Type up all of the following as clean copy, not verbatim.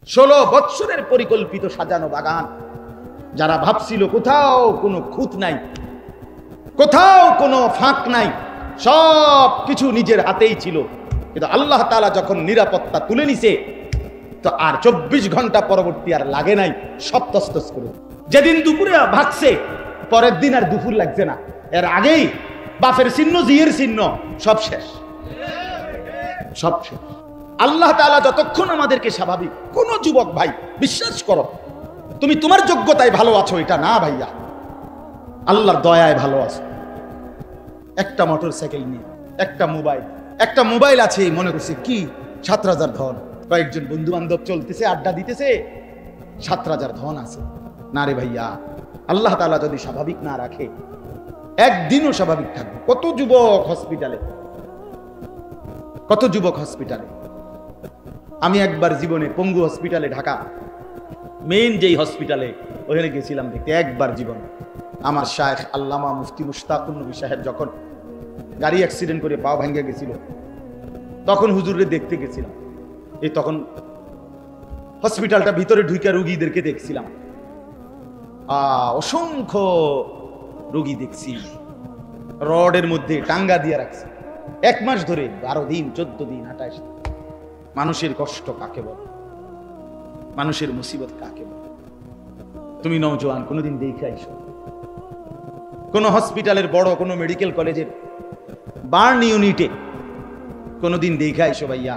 16 বৎসরের পরিকল্পিত সাজানো বাগান। যারা ভাবছিল কোথাও কোনো খুঁত নাই, কোথাও কোনো ফাঁক নাই, সব কিছু নিজের হাতেই ছিল, কিন্তু আল্লাহ তাআলা যখন নিরাপত্তা তুলে নিছে তো আর 24 ঘন্টা পরবর্তী আর লাগে নাই, সব তছতছ করে। যেদিন দুপুরে ভাগছে পরের দিন আর দুপুর লাগছে না, এর আগেই বাপের চিহ্ন, জিয়ের চিহ্ন সব শেষ, সব শেষ। আল্লাহ তাআলা যতক্ষণ আমাদেরকে স্বাভাবিক, কোন যুবক ভাই বিশ্বাস করো তুমি তোমার যোগ্যতায় ভালো আছো এটা না ভাইয়া, আল্লাহর দয়ায় ভালো আছো। একটা মোটরসাইকেল নিয়ে, একটা মোবাইল আছে, মনে করছে কি 7,000 ধন, কয়েকজন বন্ধু বান্ধব চলতেছে, আড্ডা দিতেছে, 7,000 ধন আছে। না রে ভাইয়া, আল্লাহ তাআলা যদি স্বাভাবিক না রাখে একদিনও স্বাভাবিক থাকবে। কত যুবক হসপিটালে। আমি একবার জীবনে পঙ্গু হসপিটালে, ঢাকা মেইন যেই হসপিটালে, ওখানে গেছিলাম দেখতে একবার জীবনে। আমার শায়েখ আল্লামা মুফতি মুশতাকুর নবী সাহেব যখন গাড়ি অ্যাক্সিডেন্ট করে পা ভেঙে গেছিল, তখন হুজুরে দেখতে গেছিলাম। এই তখন হসপিটালটা ভিতরে ঢুকে রোগীদেরকে দেখছিলাম, অসংখ্য রোগী দেখছি, রডের মধ্যে টাঙ্গা দিয়ে রাখছে 1 মাস ধরে, 12 দিন 14 দিন 28 দিন। মানুষের কষ্ট কাকে বলে, মানুষের মুসিবত কাকে বলে? তুমি নওজোয়ান কোনোদিন দেখে আইসো কোন হসপিটালের বড় কোন মেডিকেল কলেজের বার্ন ইউনিটে, কোনোদিন দেখে আইসো ভাইয়া,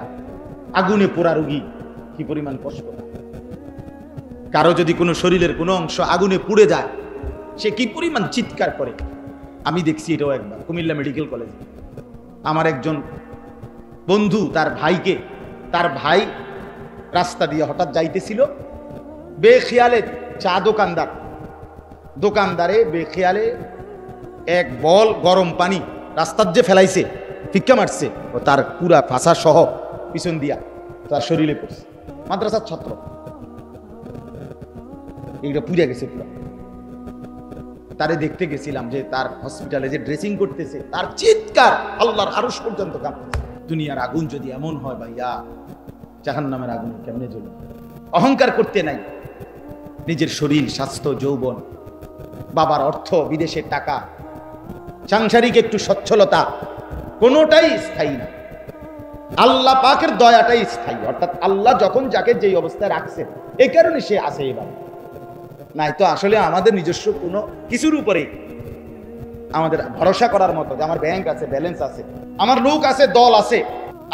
আগুনে পোড়া রোগী কি পরিমাণ কষ্ট। কারো যদি কোনো শরীরের কোনো অংশ আগুনে পুড়ে যায়, সে কি পরিমাণ চিৎকার করে। আমি দেখছি এটাও একবার কুমিল্লা মেডিকেল কলেজে। আমার একজন বন্ধু তার ভাই রাস্তা দিয়ে হঠাৎ যাইতেছিল, বেখেয়ালে চা দোকানদারে বেখেয়ালে এক বল গরম পানি রাস্তার যে ফেলাইছে, ফিক্কা মারছে, ও তার পুরা ফাঁসা সহ পিছন দিয়া তার শরীরে পড়ছে। মাদ্রাসার ছাত্র, এইটা পুড়ে গেছে পুরা। তারে দেখতে গেছিলাম যে তার হসপিটালে যে ড্রেসিং করতেছে, তার চিৎকার আল্লাহর আরশ পর্যন্ত কাঁপতেছে। দুনিয়ার আগুন যদি এমন হয় ভাইয়া, জাহান্নামের আগুন কেমনে জ্বলবে? অহংকার করতে নাই, নিজের শরীর, স্বাস্থ্য, যৌবন, বাবার অর্থ, বিদেশের টাকা, সাংসারিক একটু সচ্ছলতা, কোনোটাই স্থায়ী না। আল্লাহ পাকের দয়াটাই স্থায়ী। অর্থাৎ আল্লাহ যখন যাকে যেই অবস্থায় রাখছেন, এই কারণে সে আছে এবার। নাই তো আসলে আমাদের নিজস্ব কোনো কিছুর উপরে আমাদের ভরসা করার মতো যে আমার ব্যাংক আছে, ব্যালেন্স আছে, আমার লোক আছে, দল আছে,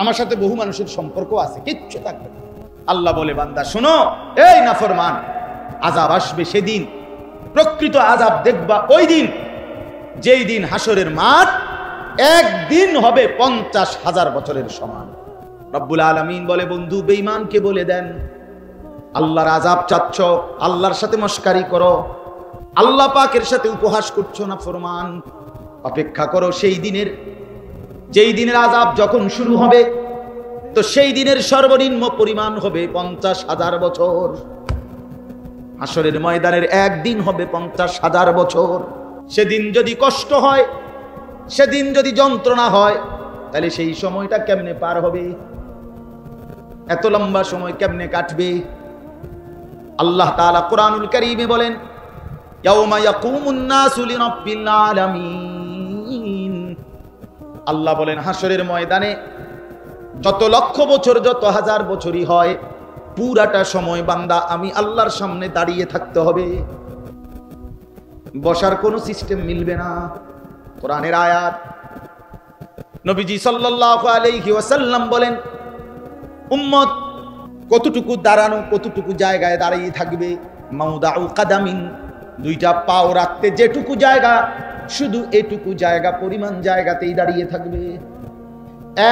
আমার সাথে বহু মানুষের সম্পর্ক আছে, কিচ্ছু থাকবে না। আল্লাহ বলে, বান্দা শোনো, এই নাফরমান, আযাব আসবে সেদিন, প্রকৃত আযাব দেখবা ওই দিন, যেই দিন হাসরের মাঠ একদিন হবে 50,000 বছরের সমান। রব্বুল আলামিন বলে, বন্ধু বেঈমানকে বলে দেন, আল্লাহর আযাব চাচ্ছ, আল্লাহর সাথে মস্কারি করো, আল্লাহ পাকের সাথে উপহাস করছো না ফরমান, অপেক্ষা করো সেই দিনের, যেই দিনের আযাব যখন শুরু হবে, তো সেই দিনের সর্বনিম্ন পরিমাণ হবে 50,000 বছর। হাসরের ময়দানের একদিন হবে 50,000 বছর। সেদিন যদি কষ্ট হয়, সেদিন যদি যন্ত্রণা হয়, তাহলে সেই সময়টা কেমনে পার হবে? এত লম্বা সময় কেমনে কাটবে? আল্লাহ তাআলা কুরআনুল কারীমে বলেন, ইয়াউমা ইয়াকুমুন নাসু লিরাব্বিল আলামিন। আল্লাহ বলেন, হাসরের ময়দানে যত লক্ষ বছর, যত হাজার বছরই হয়, পুরাটা সময় বান্দা আমি আল্লাহর সামনে দাঁড়িয়ে থাকতে হবে, বসার কোনো সিস্টেম মিলবে না। কোরআনের আয়াত। নবীজি সাল্লাল্লাহু আলাইহি ওয়াসাল্লাম বলেন, উম্মত কতটুকু দাঁড়ানো, কতটুকু জায়গায় দাঁড়িয়ে থাকবে, মাউদাউ কাদামিন, দুইটা পাও রাখতে যেটুকু জায়গা, শুধু এটুকু জায়গা পরিমাণ জায়গাতেই দাঁড়িয়ে থাকবে।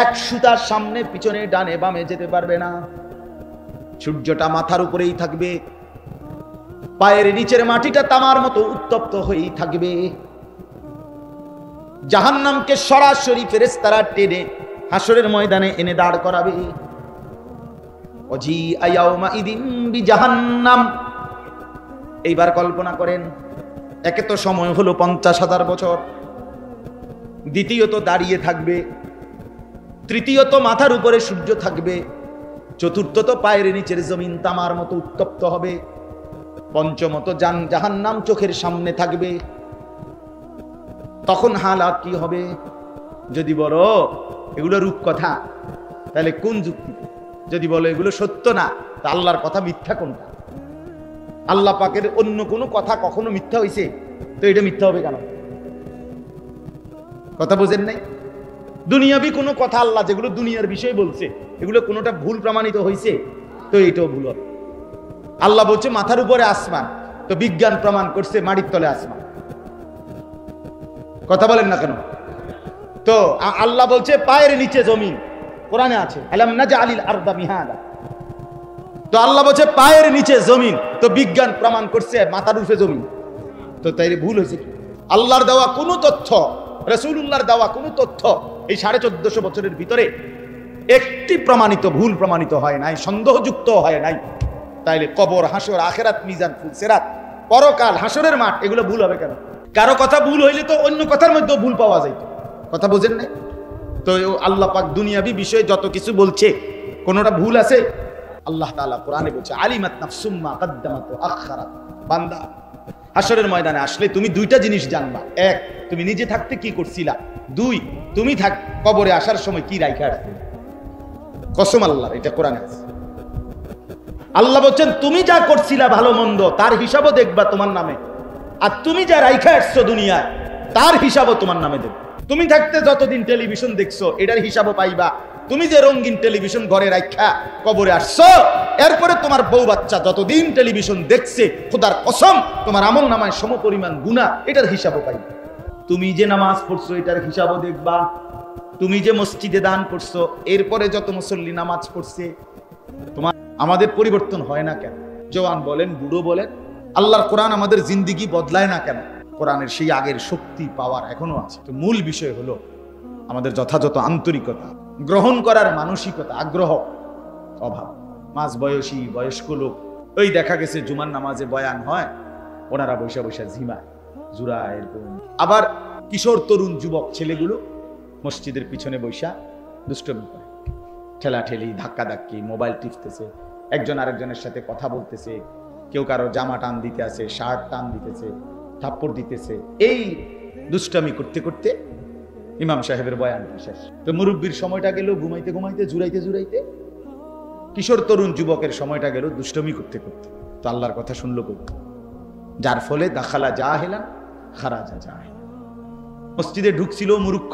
এক সুতার সামনে পিছনে ডানে বামে যেতে পারবে না। সূর্যটা মাথার উপরেই থাকবে, পায়ের নিচের মাটিটা তামার মতো উত্তপ্ত হয়েই থাকবে। জাহান্নামকে সরাসরি ফেরেশতারা টেনে হাসরের ময়দানে এনে দাঁড় করাবে। ওয়াজি আয়াউমা ইদিন বিজাহান্নাম। এইবার কল্পনা করেন, একে তো সময় হলো 50,000 বছর, দ্বিতীয়ত দাঁড়িয়ে থাকবে, তৃতীয়ত মাথার উপরে সূর্য থাকবে, চতুর্থত পায়ের নিচের জমিন তামার মতো উত্তপ্ত হবে। পঞ্চমত জাহান্নাম চোখের সামনে থাকবে। তখন হালাত কি হবে? যদি বলো এগুলো রূপকথা, তাহলে কোন যুক্তি? যদি বলো এগুলো সত্য না, তা আল্লাহর কথা মিথ্যা কোনটা? আল্লাহ পাকের অন্য কোনো কথা কখনো মিথ্যা হয়েছে? তো এটা মিথ্যা হবে কেন? কথা বোঝেন নাই? দুনিয়াবি কোনো কথা আল্লাহ যেগুলো দুনিয়ার বিষয় বলছে, এগুলো কোনোটা ভুল প্রমাণিত হয়েছে? তো এটাও ভুল হবে। আল্লাহ বলছে মাথার উপরে আসমান, তো বিজ্ঞান প্রমাণ করছে মাটির তলে আসমান। কথা বলেন না কেন? তো আল্লাহ বলছে পায়ের নিচে জমিন, কোরআনে আছে আলাম নাজআলিল আরদা মিহাদা। তো আল্লাহ বলছে পায়ের নিচে জমিন, তো বিজ্ঞান প্রমাণ করছে মাথার উপরে জমিন। তো তাই ভুল হয়েছে কি? আল্লাহর দেওয়া কোনো তথ্য, রাসূলুল্লাহর দেওয়া কোনো তথ্য এই 1450 বছরের ভিতরে একটি প্রমাণিত ভুল প্রমাণিত হয় নাই, সন্দেহযুক্ত হয় নাই। তাইলে কবর, হাসর, আখিরাত, মিজান, ফুলসিরাত, পরকাল, হাসরের মাঠ, এগুলো ভুল হবে কেন? কারো কথা ভুল হইলে তো অন্য কথার মধ্যে ভুল পাওয়া যাইত। কথা বোঝেন না? তো আল্লাহ পাক দুনিয়াবি বিষয়ে যত কিছু বলছে কোনটা ভুল আছে? আল্লাহ তাআলা কোরআনে বলছে আলিমাত নাফসুম মা কদ্দামাত ওয়া আখারাত। বান্দা, হাসরের ময়দানে আসলে তুমি দুইটা জিনিস জানবা। এক, তুমি নিজে থাকতে কি করছিলা। দুই, তুমি কবরে আসার সময় কি রাইখা আসবে। কসম আল্লাহর, এটা কোরআনে আছে। আল্লাহ বলছেন তুমি যা করছিলা ভালো মন্দ তার হিসাবও দেখবা তোমার নামে, আর তুমি যা রাইখা আসছো দুনিয়ায় তার হিসাবও তোমার নামে দেব। তুমি থাকতে যতদিন টেলিভিশন দেখছো এটার হিসাবও পাইবা। তুমি যে রঙিন টেলিভিশন ঘরে রাখা কবরে আসছো, এরপরে তোমার বউ বাচ্চা যতদিন টেলিভিশন দেখছে, খোদার কসম তোমার আমল নামায় সমপরিমাণ গুনাহ, এটার হিসাবও পাইবা। তুমি যে নামাজ পড়ছো এটার হিসাবও দেখবা। তুমি যে মসজিদে দান করছো, এরপরে যত মুসল্লি নামাজ পড়ছে, তোমার আমাদের পরিবর্তন হয় না কেন? জওয়ান বলেন, বুড়ো বলেন, আল্লাহর কোরআন আমাদের জিন্দিগি বদলায় না কেন? কোরআনের সেই আগের শক্তি পাওয়ার এখনো আছে। তো মূল বিষয় হলো আমাদের যথাযথ আন্তরিকতা, গ্রহণ করার মানসিকতা, আগ্রহ অভাব। মাঝ বয়সী বয়স্ক লোক, ওই দেখা গেছে জুমার নামাজে বয়ান হয়, ওনারা বৈশা বৈশা ঝিমায়, জুড়ায় এরকম। আবার কিশোর তরুণ যুবক ছেলেগুলো মসজিদের পিছনে বৈশা দুষ্টমি করে, ঠেলাঠেলি, ধাক্কাধাক্কি, মোবাইল টিপতেছে, একজন আরেকজনের সাথে কথা বলতেছে, কেউ কারো জামা টান দিতে আছে, শার্ট টান দিতেছে, থাপ্পড় দিতেছে। এই দুষ্টামি করতে করতে ইমাম সাহেবের বয়ানটা শেষ। তো মুরব্বীর সময়টা গেল ঘুমাইতে ঘুমাইতে, জুড়াইতে জুড়াইতে। কিশোর তরুণ যুবকের সময়টা গেল দুষ্টমি করতে করতে। তো আল্লাহর কথা শুনলো কই? যার ফলে দাখালা জাহিলান খারাজা জাহিলান। মসজিদে ঢুকছিল মূর্খ,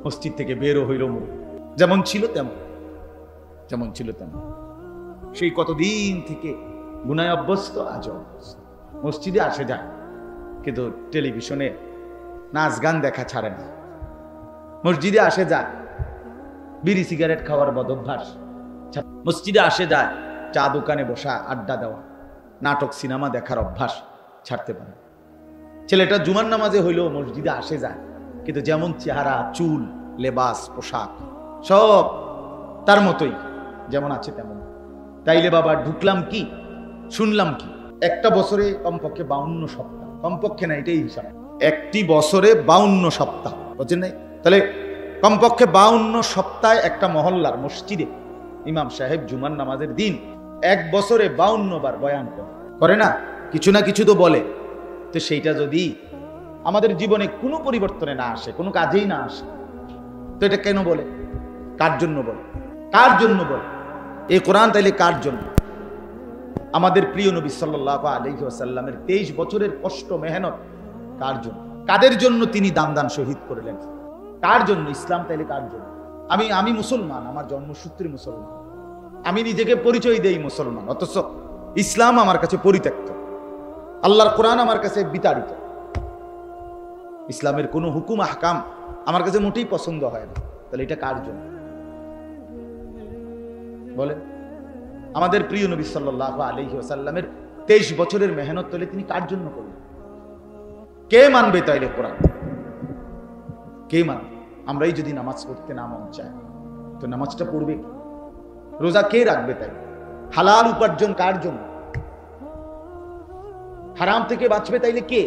মসজিদ থেকে বেরো হইল মূর্খ। যেমন ছিল তেমন, যেমন ছিল তেমন। সেই কতদিন থেকে গুনায় অভ্যস্ত, আজ অভ্যস্ত। মসজিদে আসে যায়, কিন্তু টেলিভিশনে নাচ গান দেখা ছাড়ে না। মসজিদে আসে যায়, বিড়ি সিগারেট খাওয়ার বদভ্যাস। মসজিদে আসে যায়, চা দোকানে বসা, আড্ডা দেওয়া, নাটক, সিনেমা দেখার অভ্যাস ছাড়তে পারে। ছেলেটা জুমার নামাজে হইলেও মসজিদে আসে যায়, কিন্তু যেমন চেহারা, চুল, লেবাস, পোশাক সব তার মতোই, যেমন আছে তেমন। তাইলে বাবা ঢুকলাম কি, শুনলাম কি? একটা বছরে কমপক্ষে 52 সপ্তাহ, কমপক্ষে না, এটাই হিসাব। একটি বছরে 52 সপ্তাহ, বুঝছেন নাই? তাহলে কমপক্ষে 52 সপ্তাহে একটা মহল্লার মসজিদে ইমাম সাহেব জুমার নামাজের দিন এক বছরে 52 বার বয়ান করে না, কিছু না কিছু তো বলে। তো সেইটা যদি আমাদের জীবনে কোনো পরিবর্তনে না আসে, কোনো কাজেই না আসে, তো এটা কেন বলে? কার জন্য বলে? কার জন্য বলে এই কোরআন? তাইলে কার জন্য? আমাদের প্রিয় নবী সাল্লাল্লাহু আলাইহি ওয়াসাল্লামের 23 বছরের কষ্ট মেহনত কার জন্য? কাদের জন্য তিনি দান শহীদ করলেন? কার জন্য ইসলাম? তাইলে কার জন্য? আমি মুসলমান, আমার জন্মসূত্রে মুসলমান, আমি নিজেকে পরিচয় দেই মুসলমান, অথচ ইসলাম আমার কাছে পরিত্যক্ত, আল্লাহর কোরআন আমার কাছে বিতাড়িত। ইসলামের কোনো হুকুম আহকাম আমার কাছে মোটেই পছন্দ হয় না। তাহলে এটা কার জন্য বলেন? আমাদের প্রিয় নবী সাল্লাল্লাহু আলাইহি ওয়াসাল্লামের 23 বছরের মেহনত তাহলে তিনি কার জন্য করলেন? কে মানবে তাইলে কোরআন? কে মানবে? আমরাই যদি নামাজ পড়তে না মন চায়, তো নামাজটা পড়বে কি? রোজা কে রাখবে? তাই হালাল উপার্জন কার জন্য? হারাম থেকে বাঁচবে তাইলে কে?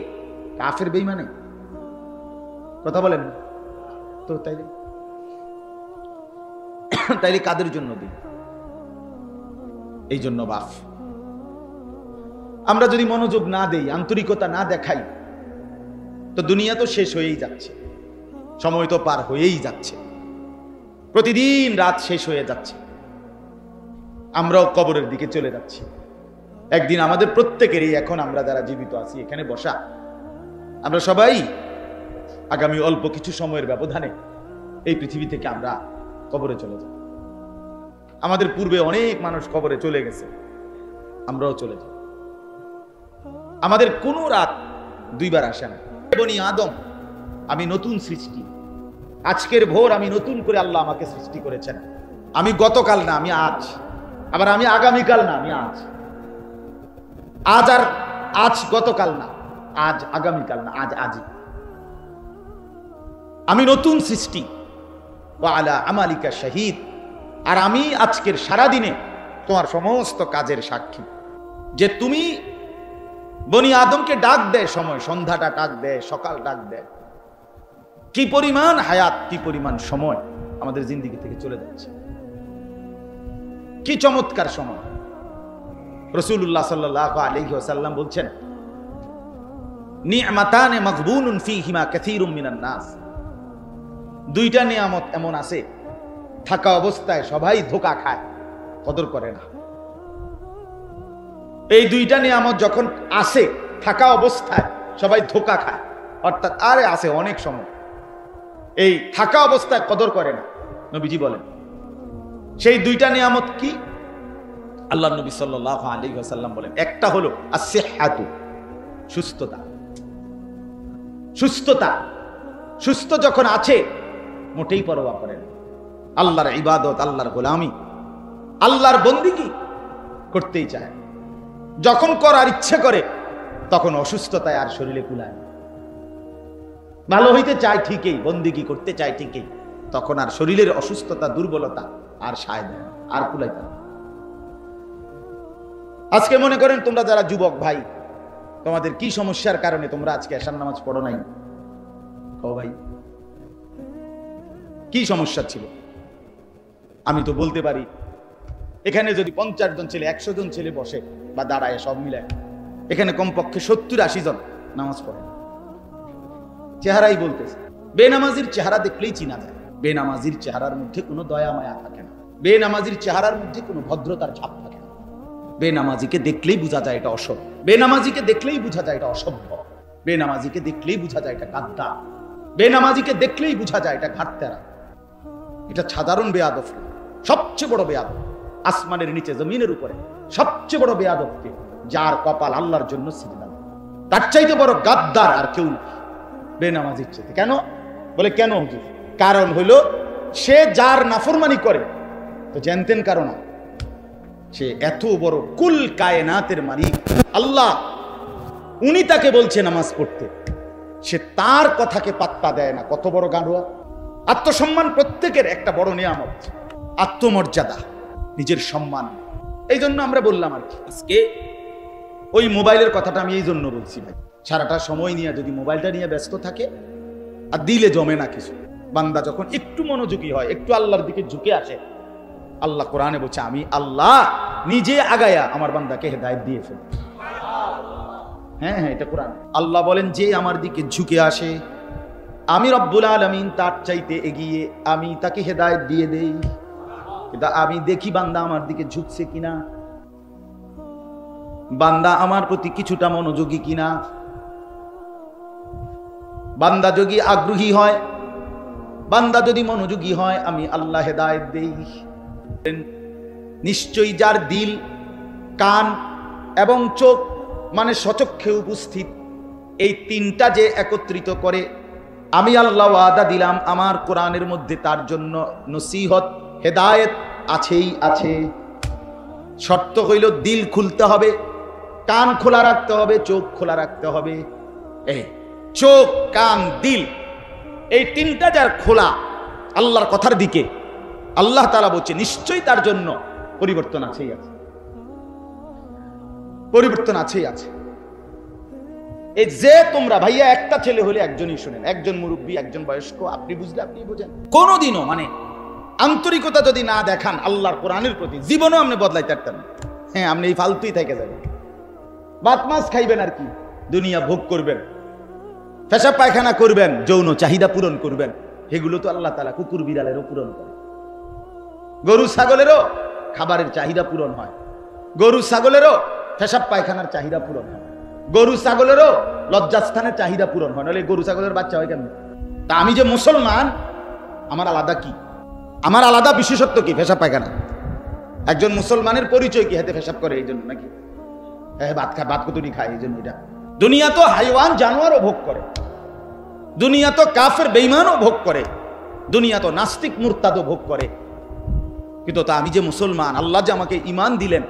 কাফের বেঈমানে? কথা বলেন। তো তাইলে কাদের জন্য দিন? এই জন্য বাপ, আমরা যদি মনোযোগ না দেই, আন্তরিকতা না দেখাই, তো দুনিয়া তো শেষ হয়েই যাচ্ছে, সময় তো পার হয়েই যাচ্ছে, প্রতিদিন রাত শেষ হয়ে যাচ্ছে, আমরাও কবরের দিকে চলে যাচ্ছি। একদিন আমাদের প্রত্যেকেরই, এখন আমরা যারা জীবিত আছি এখানে বসা, আমরা সবাই আগামী অল্প কিছু সময়ের ব্যবধানে এই পৃথিবী থেকে আমরা কবরে চলে যাব। আমাদের পূর্বে অনেক মানুষ কবরে চলে গেছে, আমরাও চলে যাব। আমাদের কোনো রাত দুইবার আসে না। বনি আদম, আমি নতুন সৃষ্টি, আজকের ভোর আমি নতুন করে আল্লাহ আমাকে সৃষ্টি করেছেন। আমি গতকাল না, আমি আজ, আবার আমি আগামীকাল না, আমি আজ। আজ আর আজ গতকাল না, আজ আগামীকাল না, আজ আজই। আমি নতুন সৃষ্টি, ওয়া আলা আমালিকা শাহিদ, আর আমি আজকের সারাদিনে তোমার সমস্ত কাজের সাক্ষী। যে তুমি বনি আদমকে ডাক দেয় সময়, সন্ধ্যাটা ডাক দেয়, সকাল ডাক দেয়, কি পরিমাণ হায়াত, কি পরিমাণ সময় আমাদের জিন্দেগি থেকে চলে যাচ্ছে, কি চমৎকার সময়। রাসূলুল্লাহ সাল্লাল্লাহু আলাইহি ওয়াসাল্লাম বলছেন, নি'মাতানে মাগবুনুন ফীহিমা কাসীরুম মিনান নাস, দুইটা নিয়ামত এমন আছে থাকা অবস্থায় সবাই ধোঁকা খায়, কদর করে না। এই দুইটা নিয়ামত যখন আসে থাকা অবস্থায় সবাই ধোঁকা খায়, অর্থাৎ আরে আছে অনেক সময়, এই থাকা অবস্থায় কদর করে না। নবীজি বলেন সেই দুইটা নিয়ামত কি? আল্লাহ নবী সাল্লাল্লাহু আলাইহি ওয়াসাল্লাম বলেন, একটা হলো as-sihhatu, সুস্থতা। সুস্থতা, সুস্থ যখন আছে মোটেই পরোয়া করেন না, আল্লাহর ইবাদত, আল্লাহর গোলামি, আল্লাহর বন্দেগী করতেই চায়। যখন করার ইচ্ছে করে তখন অসুস্থতায় আর শরীরে কুলায় না। ভালো হইতে চায় ঠিকই, বন্দেগী করতে চায় ঠিকই, তখন আর শরীরের অসুস্থতা, দুর্বলতা আর সায় দেয় না, আর কুলাইতে না। আজকে মনে করেন তোমরা যারা যুবক ভাই, তোমাদের কি সমস্যার কারণে তোমরা আজকে এশার নামাজ পড়ো নাই? ও ভাই, কি সমস্যা ছিল? আমি তো বলতে পারি, এখানে যদি 50 জন ছেলে, 100 জন ছেলে বসে বা দাঁড়ায় সব মিলে, এখানে কমপক্ষে 70-80 জন নামাজ পড়ে। চেহারাই বলতেছে, বেনামাজির চেহারা দেখলেই চিনা যায়। বেনামাজির চেহারার মধ্যে কোনো দয়া মায়া থাকে না, বেনামাজির চেহারার মধ্যে কোনো ভদ্রতার ছাপ থাকে না। বেনামাজিকে দেখলেই বোঝা যায় এটা অসভ্য, বেনামাজিকে দেখলেই বোঝা যায় এটা অসভ্য, বেনামাজিকে দেখলেই বোঝা যায় এটা গাদ্দার, বেনামাজিকে দেখলেই বোঝা যায় এটা ঘাটতেরা। এটা সাধারণ বেয়াদব, সবচেয়ে বড় বেয়াদব আসমানের নিচে জমিনের উপরে সবচেয়ে বড় বেয়াদবকে, যার কপাল আল্লাহর জন্য সিজদা, তার চাইতে বড় গাদ্দার আর কেউ বেনামাজির চাইতে। কেন বলে? কেন হুজুর? কারণ হইল সে যার নাফরমানি করে, তো জানতেন কারণ সে এত বড় কুল কায়নাতের মালিক আল্লাহ, উনি তাকে বলছে নামাজ পড়তে, সে তার কথাকে পাত্তা দেয় না। কত বড় গাড়ুয়া! আত্মসম্মান প্রত্যেকের একটা বড় নিয়ামত, আত্মমর্যাদা, নিজের সম্মান। এই জন্য আমরা বললাম আর কি আজকে ওই মোবাইলের কথাটা আমি এই জন্য বলছি ভাই, সারাটা সময় নিয়ে যদি মোবাইলটা নিয়ে ব্যস্ত থাকে আর দিলে জমে না কিছু, বান্দা যখন একটু মনোযোগী হয়, একটু আল্লাহর দিকে ঝুঁকে আসে, আল্লাহ কোরআনে বলছে আমি আল্লাহ নিজে আগায়া আমার বান্দাকে হেদায়েত দিয়ে ফেলি। হ্যাঁ হ্যাঁ, এটা কোরআন। আল্লাহ বলেন যে আমার দিকে ঝুঁকে আসে, আমি রব্বুল আলামিন তার চাইতে এগিয়ে আমি তাকে হেদায়েত দিয়ে দেই। এটা আমি দেখি বান্দা আমার দিকে ঝুঁকছে কিনা, বান্দা আমার প্রতি কিছুটা মনোযোগী কিনা। বান্দা যদি আগ্রহী হয়, বান্দা যদি মনোযোগী হয়, আমি আল্লাহ হেদায়েত দেই। নিশ্চয়ই যার দিল, কান এবং চোখ মানে সচক্ষে উপস্থিত, এই তিনটা যে একত্রিত করে, আমি আল্লাহ ওয়াদা দিলাম আমার কোরআনের মধ্যে তার জন্য নসিহত, হেদায়েত আছেই আছে। শর্ত হইল দিল খুলতে হবে, কান খোলা রাখতে হবে, চোখ খোলা রাখতে হবে। এই চোখ, কান, দিল, এই তিনটা যার খোলা আল্লাহর কথার দিকে, আল্লাহ তাআলা বলছে নিশ্চয়ই তার জন্য পরিবর্তন আছেই আছে, পরিবর্তন আছেই আছে। এই যে তোমরা ভাইয়া একটা ছেলে হলে একজনই শুনেন, একজন মুরব্বী, একজন বয়স্ক, আপনি বুঝলে আপনি বোঝেন। কোনোদিনও মানে আন্তরিকতা যদি না দেখান আল্লাহর কোরআনের প্রতি, জীবনও আপনি বদলাইতে পারতেন না। হ্যাঁ, আপনি এই ফালতুই থেকে যাবেন, ভাত মাছ খাইবেন আর কি, দুনিয়া ভোগ করবেন, পেশাব পায়খানা করবেন, যৌন চাহিদা পূরণ করবেন। এগুলো তো আল্লাহ তাআলা কুকুর বিড়ালেরও পূরণ করে। গরু ছাগলেরও খাবারের চাহিদা পূরণ হয়, গরু ছাগলেরও পেশাব পায়খানার চাহিদা পূরণ হয়, গরু ছাগলেরও লজ্জাস্থানের চাহিদা পূরণ হয়, নাহলে গরু ছাগলের বাচ্চা হয় কেন? তা আমি যে মুসলমান, আমার আলাদা কি? আমার আলাদা বিশেষত্ব কি? পেশাব পায়খানা। একজন মুসলমানের পরিচয় কি? হাতে পেশাব করে এই জন্য নাকি? হ্যাঁ, ভাত কতুরি খায় এই জন্য। এটা দুনিয়া তো হাইওয়ান জানোয়ারও ভোগ করে, দুনিয়া তো কাফের বেঈমানও ভোগ করে, দুনিয়া তো নাস্তিক মুরতাদও ভোগ করে। কিন্তু তা আমি যে মুসলমান, আল্লাহ যে আমাকে ঈমান দিলেন,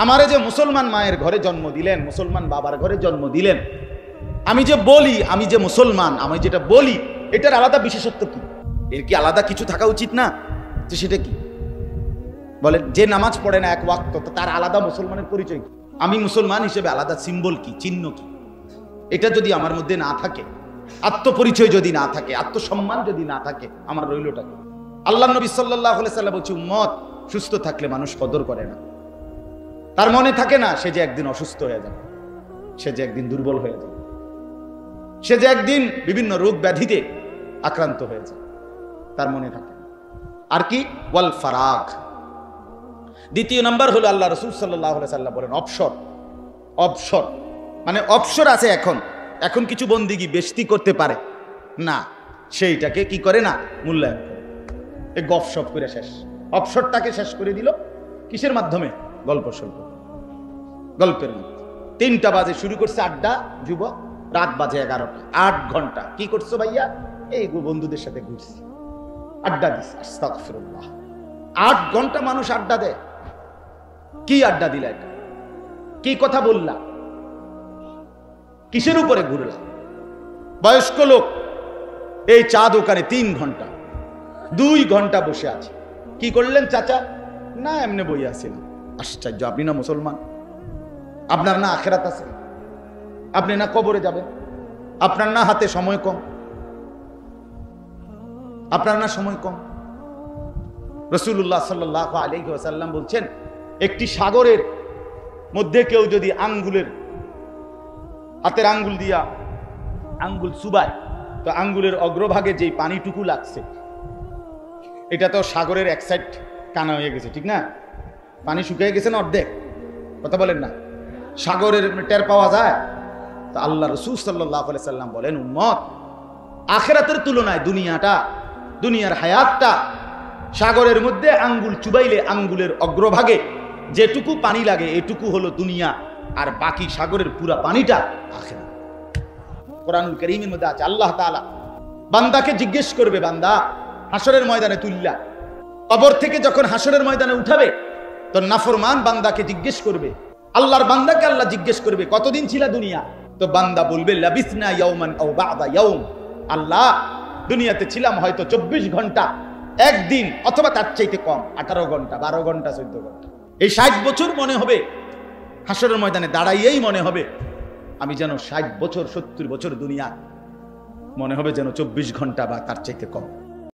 আমারে যে মুসলমান মায়ের ঘরে জন্ম দিলেন, মুসলমান বাবার ঘরে জন্ম দিলেন, আমি যে বলি আমি যে মুসলমান, আমি যেটা বলি এটার আলাদা বিশেষত্ব কি? এর কি আলাদা কিছু থাকা উচিত না? তো সেটা কি বলেন? যে নামাজ পড়ে না এক ওয়াক্ত, তার আলাদা মুসলমানের পরিচয় কি? আমি মুসলমান হিসেবে আলাদা সিম্বল কি, চিহ্ন কি? এটা যদি আমার মধ্যে না থাকে, আত্মপরিচয় যদি না থাকে, আত্মসম্মান যদি না থাকে, আমার রইলটা কি? আল্লাহ নবী সাল্লাল্লাহু আলাইহি সাল্লাম বলছে, উম্মত সুস্থ থাকলে মানুষ কদর করে না, তার মনে থাকে না সে যে একদিন অসুস্থ হয়ে যাবে, সে যে একদিন দুর্বল হয়ে যাবে, সে যে একদিন বিভিন্ন রোগ ব্যাধিতে আক্রান্ত হয়ে যায়, তার মনে থাকে না। আর কি? ওয়াল ফারাগ। দ্বিতীয় নাম্বার হলো আল্লাহ রাসূল সাল্লাল্লাহু আলাইহি সাল্লাম বলেন অবসর। অবসর মানে অবসর আছে, এখন কিছু বন্দিগি বেশতি করতে পারে না, সেইটাকে কি করে না, মূল্যায়ন করে। এই গপসপ করে শেষ, অবসরটাকে শেষ করে দিল কিসের মাধ্যমে? গল্প সল্প, গল্পের মধ্যে। 3টা বাজে শুরু করছে আড্ডা, যুবক, রাত বাজে 11টা, 8 ঘন্টা কি করছো ভাইয়া? এই বন্ধুদের সাথে ঘুরছি, আড্ডা দিস। আস্তাগফিরুল্লাহ, 8 ঘন্টা মানুষ আড্ডা দেয়। কি আড্ডা দিলা? এটা কি কথা বললা? কিসের উপরে ঘুরলা? বয়স্ক লোক এই চা দোকানে 3 ঘন্টা, 2 ঘন্টা বসে আছে। কি করলেন চাচা? না এমনি বই আসিলাম। আশ্চর্য, আপনি না মুসলমান, আপনার না আখিরাত আছে, আপনি না কবরে যাবেন, আপনার না হাতে সময় কম, আপনার না সময় কম। রাসূলুল্লাহ সাল্লাল্লাহু আলাইহি ওয়াসাল্লাম বলছেন, একটি সাগরের মধ্যে কেউ যদি হাতের আঙ্গুল দিয়া আঙ্গুল চুবায়, তো আঙ্গুলের অগ্রভাগে যেই পানিটুকু লাগছে, এটা তো সাগরের এক সাইড কানা হয়ে গেছে, ঠিক না? পানি শুকিয়ে গেছে না অর্ধেক? কথা বলেন না, সাগরের টের পাওয়া যায়। তো আল্লাহ রাসূল সাল্লাল্লাহু আলাইহি সাল্লাম বলেন, উম্মত আখিরাতের তুলনায় দুনিয়ার হায়াতটা সাগরের মধ্যে আঙ্গুল চুবাইলে আঙ্গুলের অগ্রভাগে যেটুকু পানি লাগে এটুকু হলো দুনিয়া, আর বাকি সাগরের পুরা পানিটা আখিরাত। কোরআনুল কারীমের মধ্যে আছে, আল্লাহ তাআলা বান্দাকে জিজ্ঞেস করবে, বান্দা হাসরের ময়দানে তুললা, কবর থেকে যখন হাসরের ময়দানে উঠাবে, তো নাফরমান বান্দাকে জিজ্ঞেস করবে, আল্লাহর বান্দাকে আল্লাহ জিজ্ঞেস করবে, কতদিন ছিলা দুনিয়া? তো বান্দা বলবে, লাবিসনা ইয়াওমান আও বা'দা ইয়াওম, আল্লাহ দুনিয়াতে ছিলাম হয়তো 24 ঘন্টা, একদিন, অথবা তার চাইতে কম, 18 ঘন্টা, 12 ঘন্টা, 14 ঘন্টা। এই 60 বছর মনে হবে হাসরের ময়দানে দাঁড়াইয়েই মনে হবে আমি যেন 60 বছর 70 বছর দুনিয়া, মনে হবে যেন 24 ঘন্টা বা তার চাইতে কম।